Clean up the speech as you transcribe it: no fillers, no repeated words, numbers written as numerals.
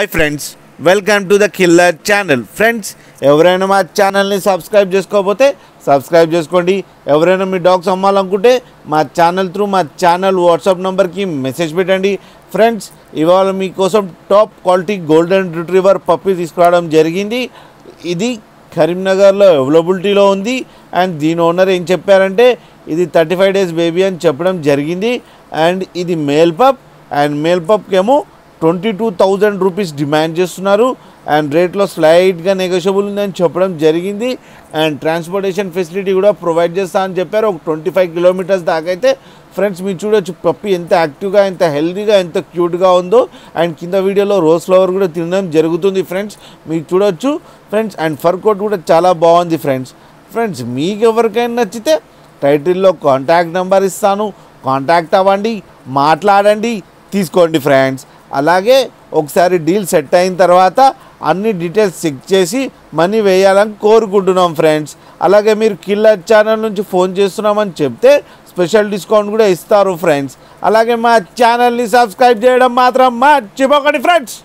Hi friends, welcome to the killer channel. Friends, ఎవరైనా మా ఛానల్ని సబ్స్క్రైబ్ చేసుకోకపోతే సబ్స్క్రైబ్ చేసుకోండి. ఎవరైనా మీ డాగ్స్ అమ్మాలనుకుంటే మా ఛానల్ వాట్సాప్ నెంబర్కి మెసేజ్ పెట్టండి. ఫ్రెండ్స్, ఇవాళ మీకోసం top quality golden retriever puppy తీసుకురావడం జరిగింది. ఇది కరీంనగర్లో అవైలబిలిటీలో ఉంది. అండ్ దీని ఓనర్ ఏం చెప్పారంటే ఇది 35 days బేబీ అని చెప్పడం జరిగింది. అండ్ ఇది మేల్ పప్. అండ్ మేల్ పప్కేమో 22,000 రూపీస్ డిమాండ్ చేస్తున్నారు. అండ్ రేట్లో స్లైట్గా నెగోషియబుల్ ఉందని చెప్పడం జరిగింది. అండ్ ట్రాన్స్పోర్టేషన్ ఫెసిలిటీ కూడా ప్రొవైడ్ చేస్తా అని చెప్పారు. ఒక 25 kilometers దాకా అయితే. ఫ్రెండ్స్, మీరు చూడొచ్చు పప్పి ఎంత యాక్టివ్గా, ఎంత హెల్తీగా, ఎంత క్యూట్గా ఉందో. అండ్ కింద వీడియోలో రోజ్ ఫ్లవర్ కూడా తినడం జరుగుతుంది. ఫ్రెండ్స్, మీరు చూడొచ్చు. ఫ్రెండ్స్, అండ్ ఫర్ కోట్ కూడా చాలా బాగుంది. ఫ్రెండ్స్, మీకు ఎవరికైనా నచ్చితే టైటిల్లో కాంటాక్ట్ నెంబర్ ఇస్తాను. కాంటాక్ట్ అవ్వండి, మాట్లాడండి, తీసుకోండి. ఫ్రెండ్స్, అలాగే ఒకసారి డీల్ సెట్ అయిన తర్వాత అన్ని డీటెయిల్స్ చెక్ చేసి మనీ వేయాలని కోరుకుంటున్నాం. ఫ్రెండ్స్, అలాగే మీరు కిల్లర్ ఛానల్ నుంచి ఫోన్ చేస్తున్నామని చెప్తే స్పెషల్ డిస్కౌంట్ కూడా ఇస్తారు. ఫ్రెండ్స్, అలాగే మా ఛానల్ని సబ్స్క్రైబ్ చేయడం మాత్రం మర్చిపోకండి. ఫ్రెండ్స్.